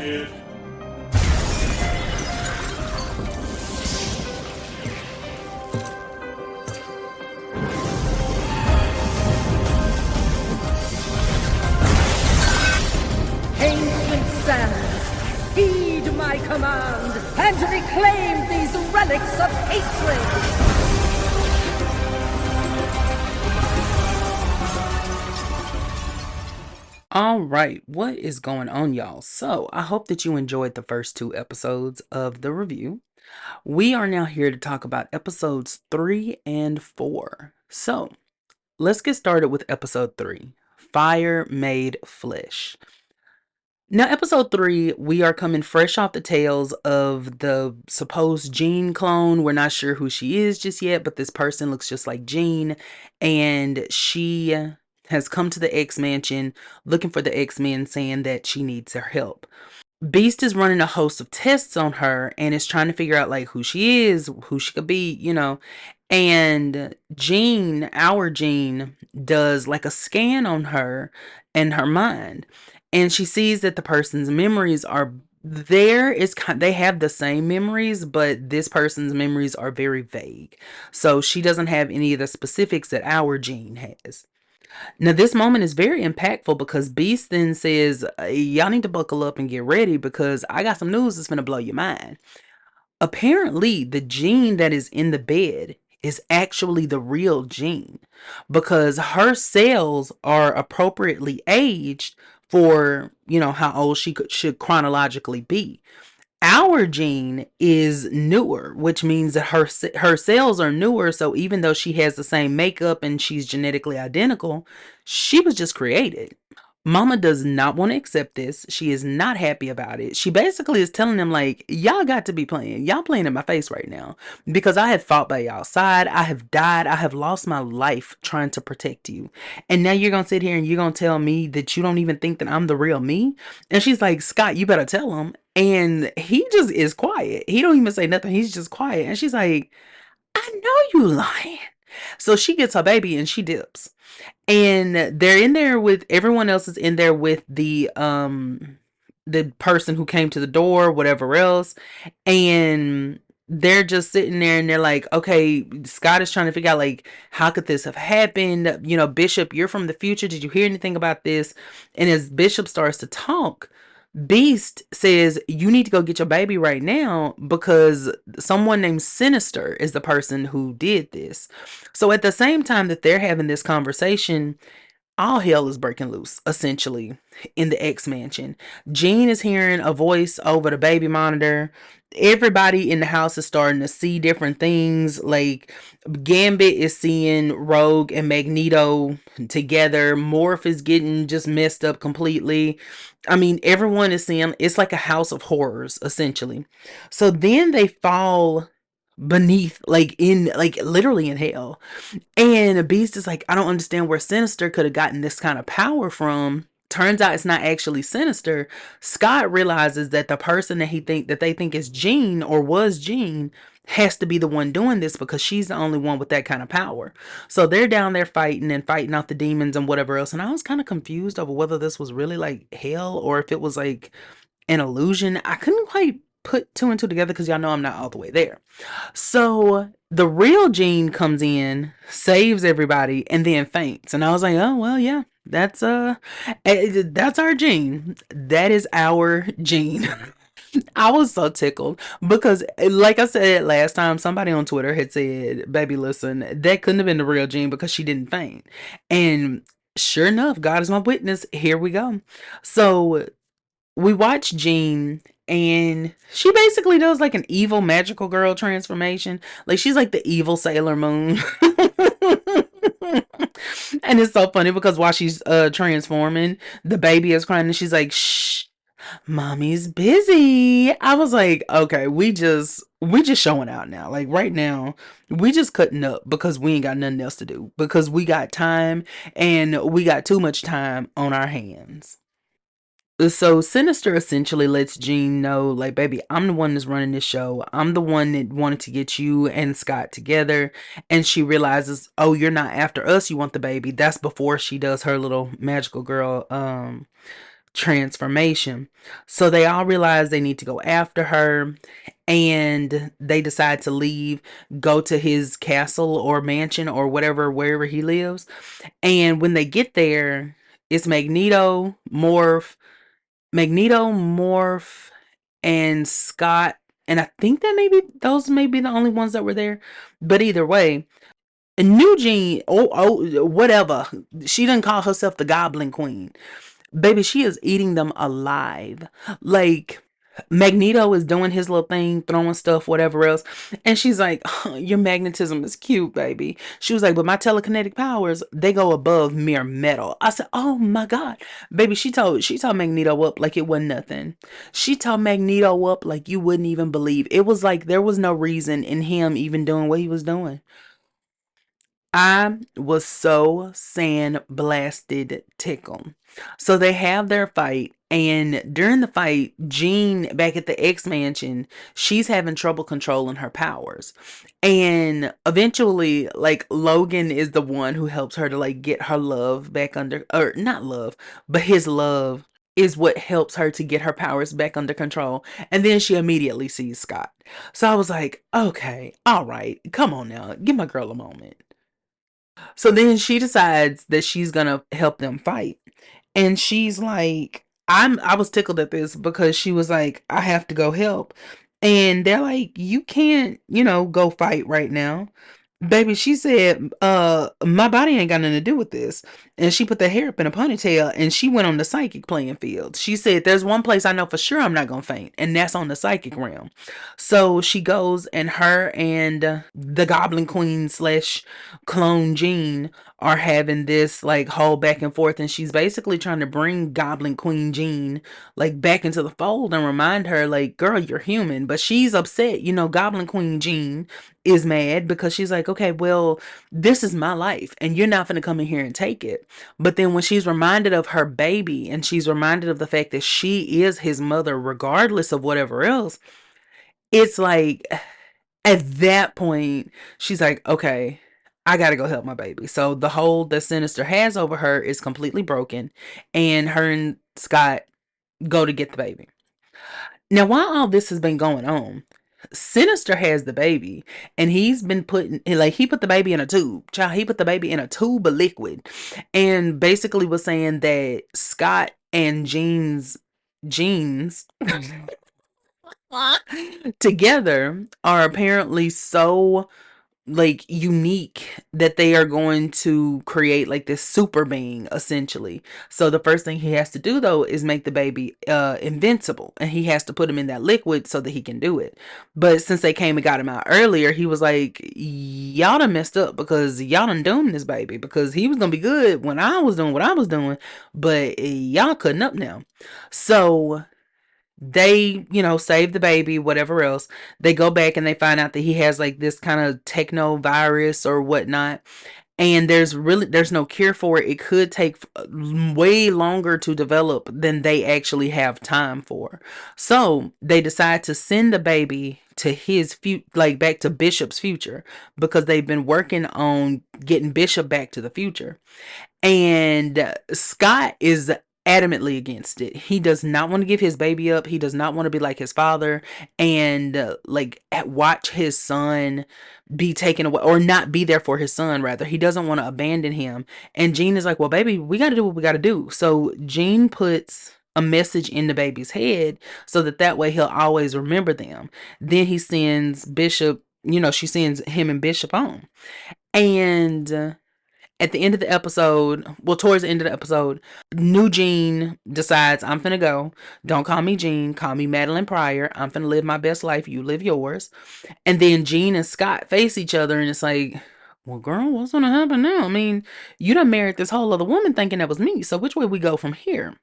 Ancient sands, heed my command and reclaim these relics of hatred! All right, what is going on, y'all? So I hope that you enjoyed the first 2 episodes of the review. We are now here to talk about episodes 3 and 4. So let's get started with episode 3, Fire Made Flesh. Now, episode 3, we are coming fresh off the tails of the supposed Jean clone. We're not sure who she is just yet, but this person looks just like Jean, and she has come to the X mansion looking for the X-Men, saying that she needs their help. Beast is running a host of tests on her and is trying to figure out like who she is, who she could be, you know. And Jean, our Jean, does like a scan on her and her mind. And she sees that the person's memories are there. They have the same memories, but this person's memories are very vague. So she doesn't have any of the specifics that our Jean has. Now, this moment is very impactful because Beast then says, y'all need to buckle up and get ready because I got some news that's going to blow your mind. Apparently, the Jean that is in the bed is actually the real Jean because her cells are appropriately aged for, you know, how old she should chronologically be. Our Jean is newer, which means that her cells are newer. So even though she has the same makeup and she's genetically identical, she was just created. Mama does not want to accept this. She is not happy about it. She basically is telling them like, y'all got to be playing. Y'all playing in my face right now because I have fought by y'all side. I have died. I have lost my life trying to protect you. And now you're going to sit here and you're going to tell me that you don't even think that I'm the real me. And she's like, Scott, you better tell him. And he just is quiet. He don't even say nothing. He's just quiet. And she's like, I know you lying. So she gets her baby and she dips. And they're in there with everyone else is in there with the person who came to the door, whatever else. And they're just sitting there and they're like, okay, Scott is trying to figure out like, how could this have happened? You know, Bishop, you're from the future. Did you hear anything about this? And as Bishop starts to talk, Beast says, you need to go get your baby right now because someone named Sinister is the person who did this. So at the same time that they're having this conversation, all hell is breaking loose, essentially, in the X Mansion. Jean is hearing a voice over the baby monitor. Everybody in the house is starting to see different things. Like Gambit is seeing Rogue and Magneto together. Morph is getting just messed up completely. I mean, everyone is seeing, it's like a house of horrors, essentially. So then they fall beneath, like in, like literally in hell. And Beast is like, I don't understand where Sinister could have gotten this kind of power from. Turns out it's not actually Sinister. Scott realizes that the person that they think is Jean or was Jean has to be the one doing this because she's the only one with that kind of power. So they're down there fighting off the demons and whatever else. And I was kind of confused over whether this was really like hell or if it was like an illusion. I couldn't quite put 2 and 2 together because y'all know I'm not all the way there. So the real Jean comes in, saves everybody, and then faints. And I was like, oh well, yeah, that's our Jean. That is our Jean. I was so tickled because, like I said last time, somebody on Twitter had said, baby, listen, that couldn't have been the real Jean because she didn't faint. And sure enough, God is my witness. Here we go. So we watch Jean and she basically does like an evil magical girl transformation. Like she's like the evil Sailor Moon. And it's so funny because while she's transforming, the baby is crying and she's like, shh, mommy's busy. I was like, okay, we just showing out now. Like right now, we just cutting up because we ain't got nothing else to do. Because we got time and we got too much time on our hands. So Sinister essentially lets Jean know, like, baby, I'm the one that's running this show. I'm the one that wanted to get you and Scott together. And she realizes, oh, you're not after us. You want the baby. That's before she does her little magical girl transformation. So they all realize they need to go after her, and they decide to leave, go to his castle or mansion or whatever, wherever he lives. And when they get there, it's Magneto, Morph, and Scott. And I think that maybe those may be the only ones that were there. But either way, New Jean, whatever. She didn't call herself the Goblin Queen. Baby, she is eating them alive. Like, Magneto is doing his little thing, throwing stuff, whatever else. And she's like, your magnetism is cute, baby. She was like, but my telekinetic powers, they go above mere metal. I said, oh my God. Baby, she told Magneto up like it wasn't nothing. She told Magneto up like you wouldn't even believe. It was like there was no reason in him even doing what he was doing. I was so sandblasted tickled. So they have their fight, and during the fight, Jean back at the X Mansion, she's having trouble controlling her powers. And eventually, like, Logan is the one who helps her to like get her love back under, or not love, but his love is what helps her to get her powers back under control. And then she immediately sees Scott. So I was like, okay, all right, come on now, give my girl a moment. So then she decides that she's gonna help them fight. And she's like, I was tickled at this because she was like, I have to go help. And they're like, you can't, go fight right now. Baby, she said, my body ain't got nothing to do with this. And she put the hair up in a ponytail and she went on the psychic playing field. She said, there's one place I know for sure I'm not gonna faint, and that's on the psychic realm. So she goes, and her and the Goblin Queen slash clone Jean are having this like whole back and forth, and she's basically trying to bring Goblin Queen Jean like back into the fold and remind her like, girl, you're human. But she's upset, Goblin Queen Jean is mad because she's like, okay, well, this is my life and you're not going to come in here and take it. But then when she's reminded of her baby, and she's reminded of the fact that she is his mother regardless of whatever else, it's like at that point she's like, okay, I gotta go help my baby. So the hold that Sinister has over her is completely broken, and her and Scott go to get the baby. Now, while all this has been going on, Sinister has the baby, and he's been he put the baby in a tube. Child, he put the baby in a tube of liquid, and basically was saying that Scott and Jean's together are apparently so like unique that they are going to create like this super being essentially. So the first thing he has to do though is make the baby invincible, and he has to put him in that liquid so that he can do it. But since they came and got him out earlier, he was like, y'all done messed up because y'all done doomed this baby, because he was gonna be good when I was doing what I was doing, but y'all cutting up now. So they, save the baby, whatever else. They go back and they find out that he has like this kind of techno virus or whatnot. And there's no cure for it. It could take way longer to develop than they actually have time for. So they decide to send the baby to like back to Bishop's future, because they've been working on getting Bishop back to the future. And Scott is adamantly against it. He does not want to give his baby up. He does not want to be like his father and watch his son be taken away, or not be there for his son, rather. He doesn't want to abandon him. And Jean is like, well, baby, we got to do what we got to do. So Jean puts a message in the baby's head so that way he'll always remember them. Then he sends Bishop, she sends him and Bishop on. And at the end of the episode, towards the end of the episode, New Jean decides, I'm finna go. Don't call me Jean. Call me Madeline Pryor. I'm finna live my best life. You live yours. And then Jean and Scott face each other, and it's like, well, girl, what's gonna happen now? I mean, you done married this whole other woman thinking that was me. So which way we go from here?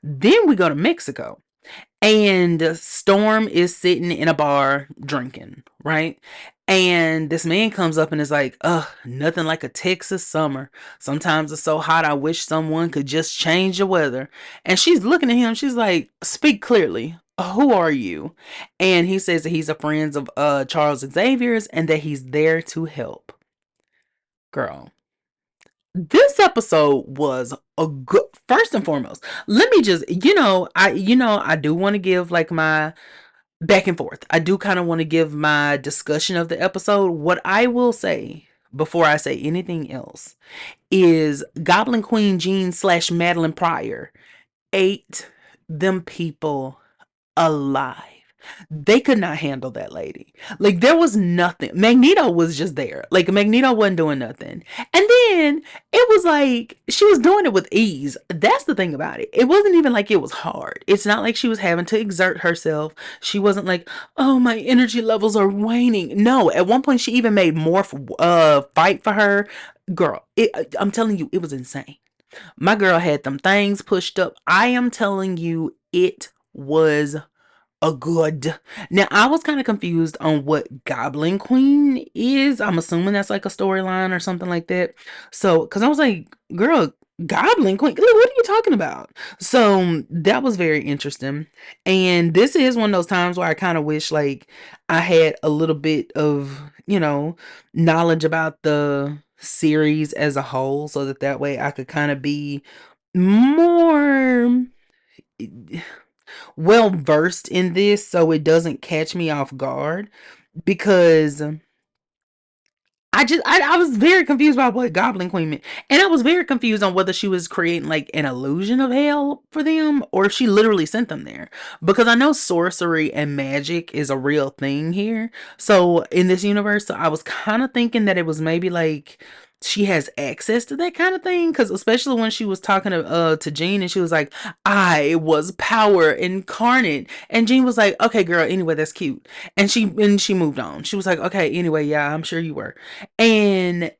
Then we go to Mexico. And Storm is sitting in a bar drinking, right? And this man comes up and is like, ugh, nothing like a Texas summer. Sometimes it's so hot, I wish someone could just change the weather. And she's looking at him. She's like, speak clearly. Who are you? And he says that he's a friend of Charles Xavier's and that he's there to help. Girl, this episode was a good first and foremost, let me just, I do want to give like my back and forth. I do kind of want to give my discussion of the episode. What I will say before I say anything else is Goblin Queen Jean slash Madeline Pryor ate them people alive. They could not handle that lady. Like, there was nothing. Magneto was just there. Like, Magneto wasn't doing nothing. And then it was like she was doing it with ease. That's the thing about it. It wasn't even like it was hard. It's not like she was having to exert herself. She wasn't like, oh, my energy levels are waning. No, at one point she even made more fight for her. Girl, I'm telling you, it was insane. My girl had them things pushed up. I am telling you, it was a good. Now, I was kind of confused on what Goblin Queen is. I'm assuming that's like a storyline or something like that. So, because I was like, girl, Goblin Queen, what are you talking about? So, that was very interesting. And this is one of those times where I kind of wish like I had a little bit of, knowledge about the series as a whole so that way I could kind of be more well versed in this so it doesn't catch me off guard, because I was very confused about what Goblin Queen meant. And I was very confused on whether she was creating like an illusion of hell for them or if she literally sent them there. Because I know sorcery and magic is a real thing here. So in this universe, so I was kind of thinking that it was maybe like she has access to that kind of thing. Because especially when she was talking to Jean and she was like, I was power incarnate. And Jean was like, okay, girl, anyway, that's cute. And she moved on. She was like, okay, anyway, yeah, I'm sure you were. And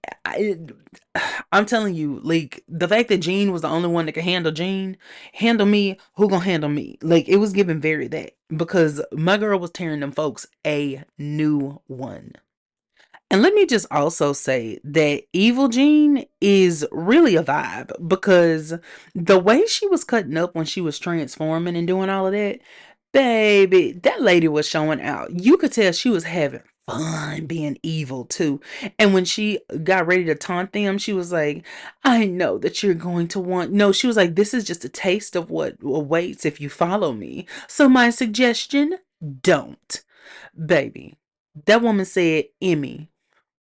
I'm telling you, like, the fact that Jean was the only one that could handle Jean, handle me, who gonna handle me? Like, it was giving very that. Because my girl was tearing them folks a new one. And let me just also say that Evil Jean is really a vibe, because the way she was cutting up when she was transforming and doing all of that, baby, that lady was showing out. You could tell she was having fun being evil too. And when she got ready to taunt them, she was like, I know that you're going to want. No, she was like, this is just a taste of what awaits if you follow me. So my suggestion, don't. Baby, that woman said Emmy,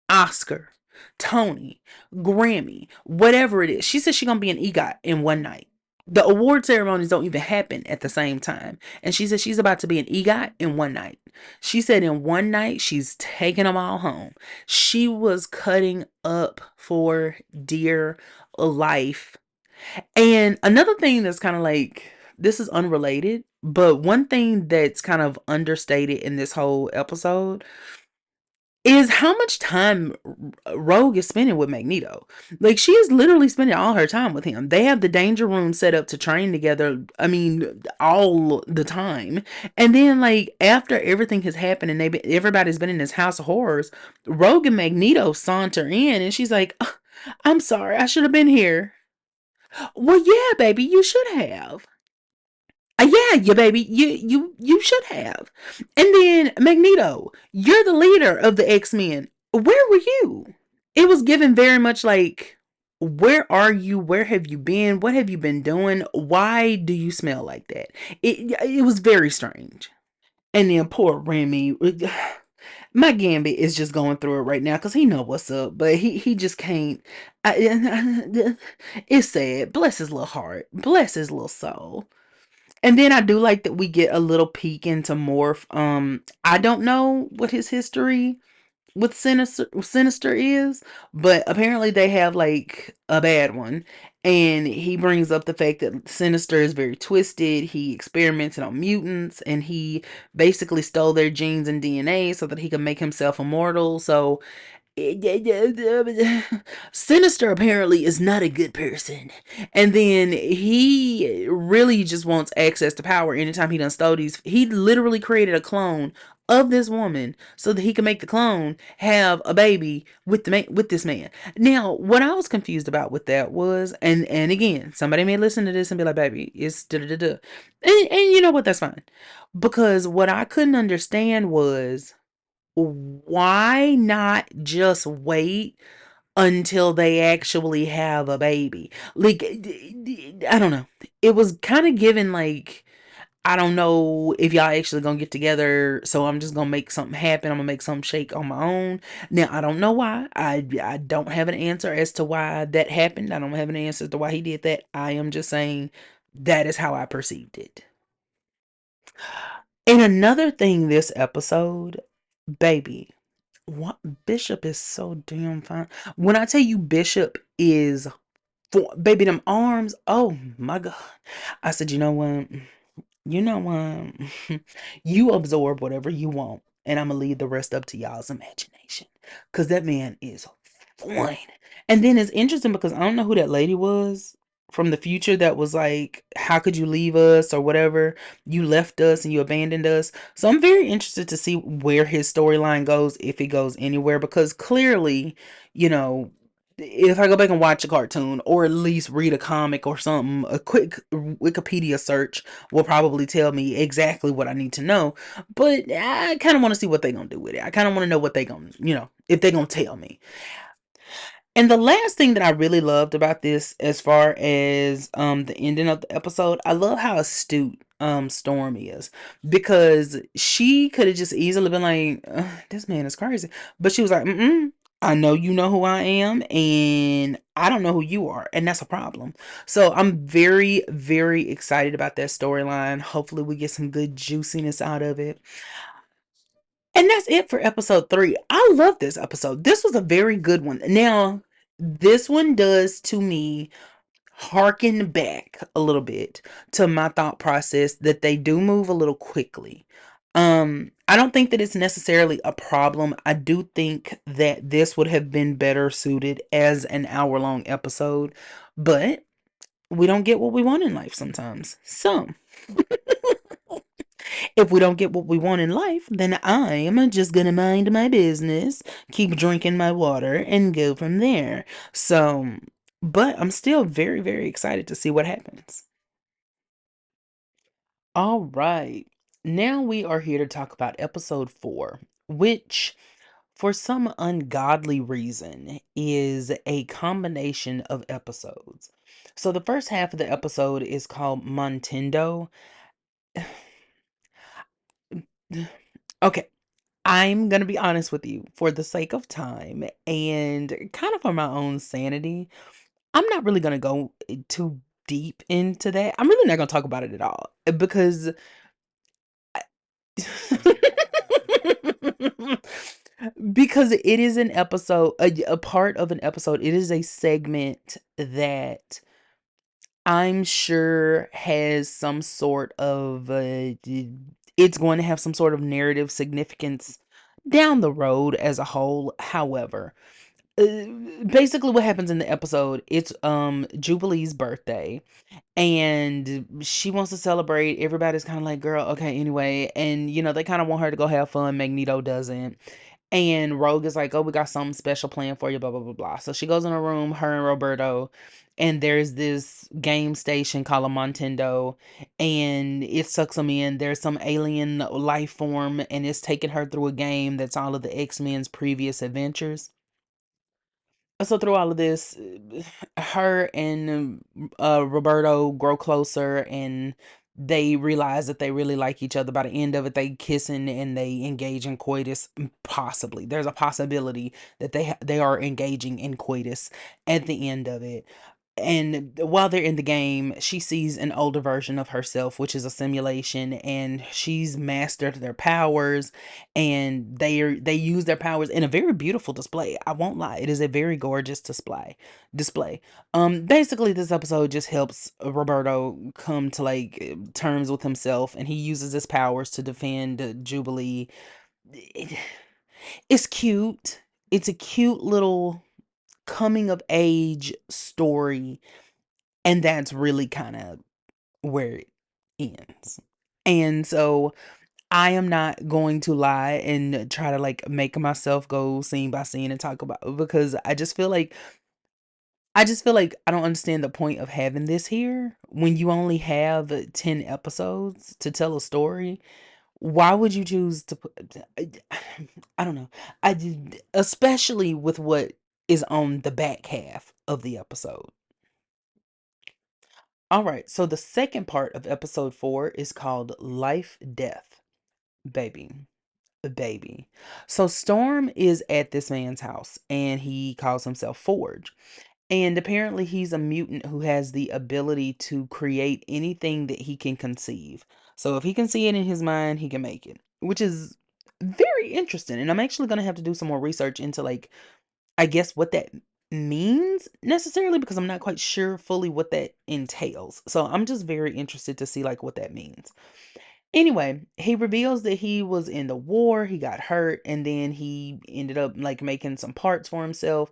Oscar, Tony, Grammy, whatever it is. She said she's gonna be an EGOT in one night. The award ceremonies don't even happen at the same time. And she said she's about to be an EGOT in one night. She said in one night she's taking them all home. She was cutting up for dear life. And another thing that's kind of like, this is unrelated, but one thing that's kind of understated in this whole episode is how much time Rogue is spending with Magneto. Like, she is literally spending all her time with him. They have the danger room set up to train together, I mean, all the time. And then, like, after everything has happened and everybody's been in this house of horrors, Rogue and Magneto saunter in and she's like, I'm sorry, I should have been here. Well, yeah, baby, you should have. Yeah, baby, you should have. And then Magneto, you're the leader of the X-Men. Where were you? It was given very much like, where are you? Where have you been? What have you been doing? Why do you smell like that? It was very strange. And then poor Remy, my Gambit is just going through it right now because he know what's up, but he just can't. It's sad. Bless his little heart. Bless his little soul. And then I do like that we get a little peek into Morph. I don't know what his history with Sinister is, but apparently they have like a bad one. And he brings up the fact that Sinister is very twisted. He experimented on mutants and he basically stole their genes and DNA so that he could make himself immortal. So Sinister apparently is not a good person. And then he really just wants access to power anytime he done stole these. He literally created a clone of this woman so that he can make the clone have a baby with with this man. Now, what I was confused about with that was, and again, somebody may listen to this and be like, baby, it's da da da. And you know what? That's fine. Because what I couldn't understand was, why not just wait until they actually have a baby. Like, I don't know. It was kind of given like, I don't know if y'all actually gonna get together, so I'm just gonna make something happen. I'm gonna make something shake on my own. Now I don't know why. I don't have an answer as to why that happened. I don't have an answer as to why he did that. I am just saying that is how I perceived it. And another thing this episode, baby, what Bishop is so damn fine. When I tell you Bishop is for baby them arms, oh my god. I said, you know what? You know what? You absorb whatever you want, and I'm gonna leave the rest up to y'all's imagination. Cause that man is fine. And then it's interesting because I don't know who that lady was from the future that was like, how could you leave us or whatever? You left us and you abandoned us. So I'm very interested to see where his storyline goes, if it goes anywhere, because clearly, you know, if I go back and watch a cartoon or at least read a comic or something, a quick Wikipedia search will probably tell me exactly what I need to know. But I kind of want to see what they're going to do with it. I kind of want to know what they're going to, if they're going to tell me. And the last thing that I really loved about this, as far as the ending of the episode, I love how astute Storm is, because she could have just easily been like, "This man is crazy," but she was like, "Mm-mm, I know you know who I am, and I don't know who you are, and that's a problem." So I'm very, very excited about that storyline. Hopefully, we get some good juiciness out of it. And that's it for episode 3. I love this episode. This was a very good one. Now, this one does to me harken back a little bit to my thought process that they do move a little quickly. I don't think that it's necessarily a problem. I do think that this would have been better suited as an hour-long episode, but we don't get what we want in life sometimes. So, if we don't get what we want in life, then I am just gonna mind my business, keep drinking my water, and go from there. So, but I'm still very, very excited to see what happens. All right. Now we are here to talk about episode 4, which, for some ungodly reason, is a combination of episodes. So the first half of the episode is called Montendo. Okay, I'm gonna be honest with you, for the sake of time and kind of for my own sanity, I'm not really gonna go too deep into that. I'm really not gonna talk about it at all because because it is an episode, a part of an episode. It is a segment that I'm sure has some sort of it's going to have some sort of narrative significance down the road as a whole. However, uh, basically what happens in the episode, it's Jubilee's birthday, and she wants to celebrate. Everybody's kind of like, girl, okay, anyway. And, they kind of want her to go have fun. Magneto doesn't. And Rogue is like, oh, we got something special planned for you, blah, blah, blah, blah. So she goes in her room, her and Roberto, and there's this game station called a Montendo, and it sucks them in. There's some alien life form, and it's taking her through a game that's all of the X-Men's previous adventures. So through all of this, her and Roberto grow closer, and they realize that they really like each other. By the end of it, they kissing and they engage in coitus. Possibly, there's a possibility that they are engaging in coitus at the end of it. And while they're in the game, she sees an older version of herself, which is a simulation, and she's mastered their powers, and they use their powers in a very beautiful display. I won't lie, it is a very gorgeous display. Basically this episode just helps Roberto come to like terms with himself, and he uses his powers to defend Jubilee. It- it's cute. It's a cute little coming of age story, and that's really kind of where it ends. And so I am not going to lie and try to like make myself go scene by scene and talk about, because I just feel like I don't understand the point of having this here when you only have 10 episodes to tell a story. Why would you choose to put I don't know. I did, especially with what is on the back half of the episode. All right, so the second part of episode 4 is called Life Death. Baby. Baby. So Storm is at this man's house and he calls himself Forge. And apparently he's a mutant who has the ability to create anything that he can conceive. So if he can see it in his mind, he can make it, which is very interesting. And I'm actually going to have to do some more research into, like, I guess what that means necessarily, because I'm not quite sure fully what that entails. So I'm just very interested to see, like, what that means. Anyway, he reveals that he was in the war, he got hurt, and then he ended up, like, making some parts for himself.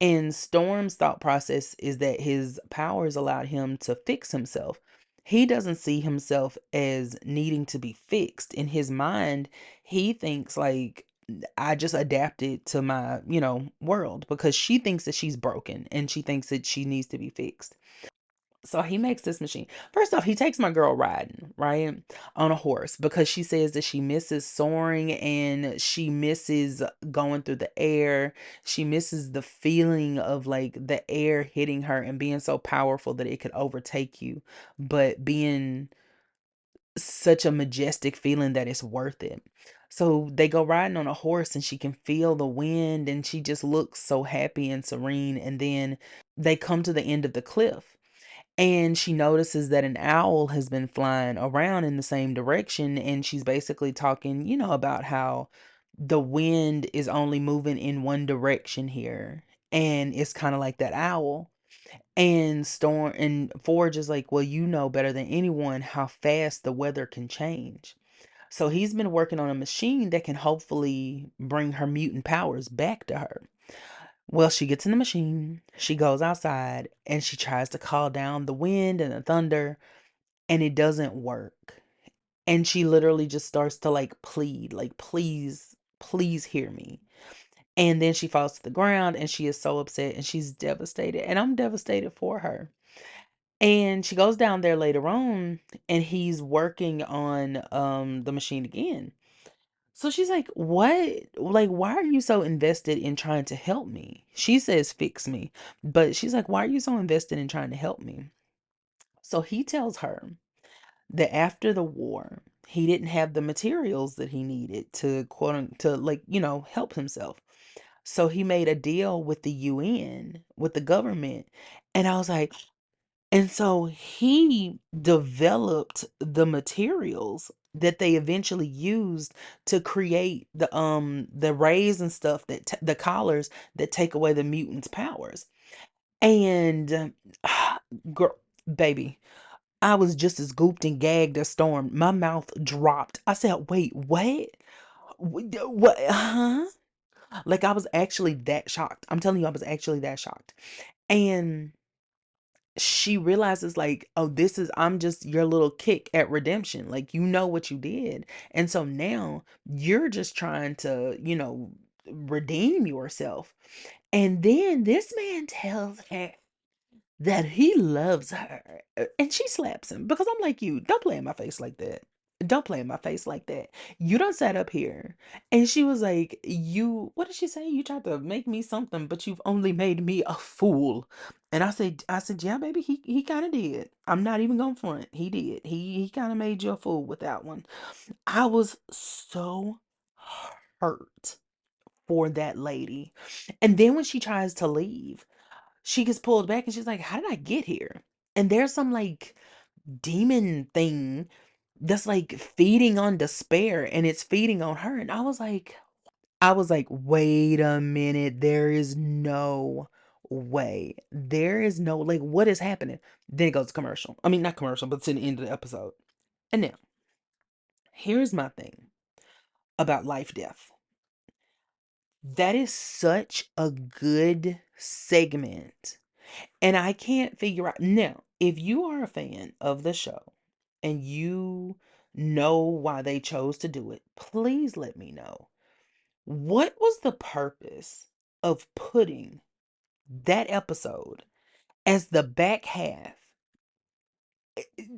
And Storm's thought process is that his powers allowed him to fix himself. He doesn't see himself as needing to be fixed. In his mind, he thinks, like, I just adapted to my, world, because she thinks that she's broken and she thinks that she needs to be fixed. So he makes this machine. First off, he takes my girl riding, right? On a horse, because she says that she misses soaring and she misses going through the air. She misses the feeling of, like, the air hitting her and being so powerful that it could overtake you, but being such a majestic feeling that it's worth it. So they go riding on a horse and she can feel the wind and she just looks so happy and serene. And then they come to the end of the cliff and she notices that an owl has been flying around in the same direction. And she's basically talking, about how the wind is only moving in one direction here. And it's kind of like that owl. And Storm and Forge is like, well, you know better than anyone how fast the weather can change. So he's been working on a machine that can hopefully bring her mutant powers back to her. Well, she gets in the machine, she goes outside, and she tries to call down the wind and the thunder, and it doesn't work. And she literally just starts to, like, plead, like, please, please hear me. And then she falls to the ground and she is so upset and she's devastated. And I'm devastated for her. And she goes down there later on and he's working on the machine again. So she's like, "What? Like, why are you so invested in trying to help me?" She says, "Fix me." But she's like, "Why are you so invested in trying to help me?" So he tells her that after the war, he didn't have the materials that he needed to, to, like, help himself. So he made a deal with the UN, with the government. And I was like, and so he developed the materials that they eventually used to create the rays and stuff that the collars that take away the mutants' powers. And girl, baby, I was just as gooped and gagged as Storm. My mouth dropped. I said, "Wait, what? What? Huh?" Like, I was actually that shocked. I'm telling you, I was actually that shocked. And she realizes, like, oh, I'm just your little kick at redemption. Like, you know what you did. And so now you're just trying to, redeem yourself. And then this man tells her that he loves her. And she slaps him because I'm like, you don't play in my face like that. Don't play in my face like that. You done sat up here. And she was like, what did she say? You tried to make me something, but you've only made me a fool. And I said, yeah, baby, he kind of did. I'm not even going front. He did. He kind of made you a fool with that one. I was so hurt for that lady. And then when she tries to leave, she gets pulled back and she's like, how did I get here? And there's some, like, demon thing that's, like, feeding on despair and it's feeding on her. And I was like, wait a minute, there is no way. There is no, like, what is happening? Then it goes to commercial. I mean, not commercial, but it's in the end of the episode. And now, here's my thing about Life Death. That is such a good segment. And I can't figure out now, if you are a fan of the show and you know why they chose to do it, please let me know. What was the purpose of putting that episode as the back half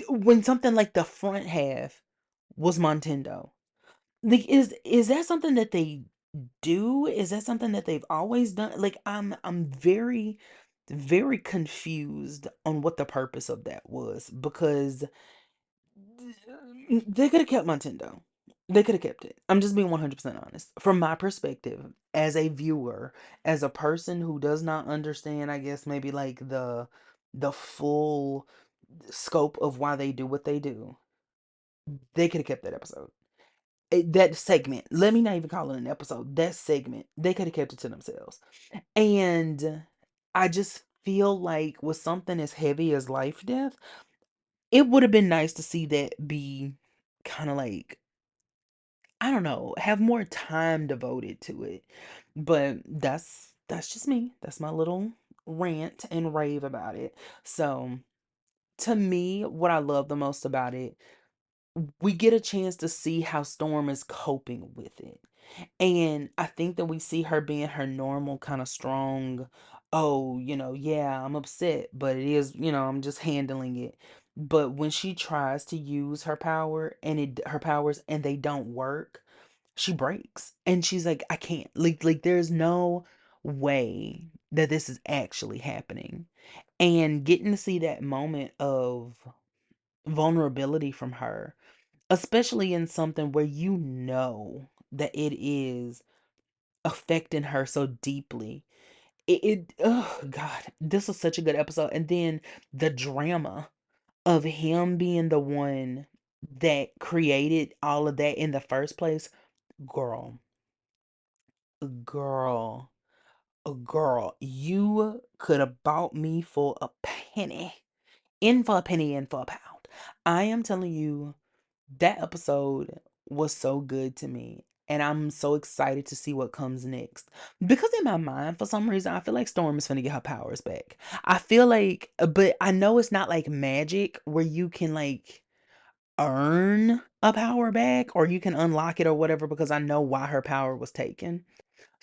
when something like the front half was Montendo? Like, is that something that they do? Is that something that they've always done? Like, I'm very, very confused on what the purpose of that was, because they could have kept Montendo. They could have kept it. I'm just being 100% honest. From my perspective, as a viewer, as a person who does not understand, I guess maybe like the full scope of why they do what they do, they could have kept that episode. That segment. Let me not even call it an episode. That segment, they could have kept it to themselves. And I just feel like with something as heavy as life death, it would have been nice to see that be kind of like, I don't know, have more time devoted to it. But that's just me. That's my little rant and rave about it. So, to me, what I love the most about it, we get a chance to see how Storm is coping with it. And I think that we see her being her normal kind of strong, oh, yeah, I'm upset, but it is, I'm just handling it. But when she tries to use her powers and they don't work, she breaks. And she's like, I can't. Like there's no way that this is actually happening. And getting to see that moment of vulnerability from her, especially in something where that it is affecting her so deeply. Oh God, this was such a good episode. And then the drama of him being the one that created all of that in the first place. Girl, girl, girl, you could have bought me for a penny. In for a penny, in for a pound. I am telling you, that episode was so good to me. And I'm so excited to see what comes next. Because in my mind, for some reason, I feel like Storm is gonna get her powers back. I feel like, but I know it's not like magic where you can like earn a power back or you can unlock it or whatever, because I know why her power was taken.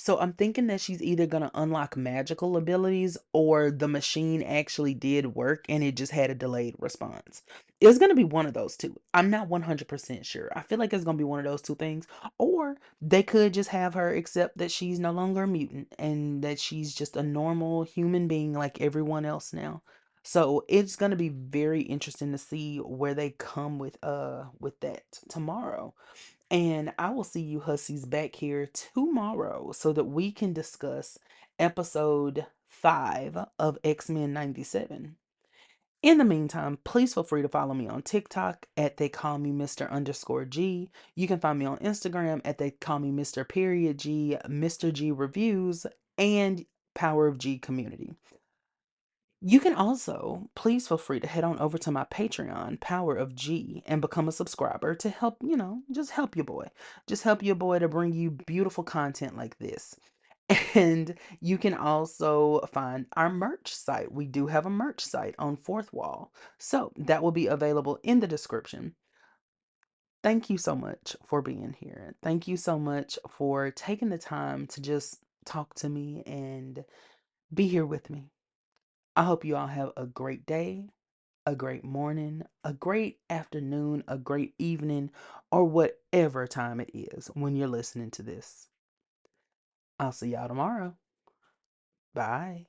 So I'm thinking that she's either going to unlock magical abilities or the machine actually did work and it just had a delayed response. It's going to be one of those two. I'm not 100% sure. I feel like it's going to be one of those two things. Or they could just have her accept that she's no longer a mutant and that she's just a normal human being like everyone else now. So it's going to be very interesting to see where they come with that tomorrow. And I will see you hussies back here tomorrow so that we can discuss episode 5 of X-Men 97. In the meantime, please feel free to follow me on TikTok at theycallmemr.g. You can find me on Instagram at theycallmemr.g, Mr. G Reviews, and Power of G Community. You can also please feel free to head on over to my Patreon, Power of G, and become a subscriber to help, just help your boy. Just help your boy to bring you beautiful content like this. And you can also find our merch site. We do have a merch site on Fourth Wall. So that will be available in the description. Thank you so much for being here. Thank you so much for taking the time to just talk to me and be here with me. I hope you all have a great day, a great morning, a great afternoon, a great evening, or whatever time it is when you're listening to this. I'll see y'all tomorrow. Bye.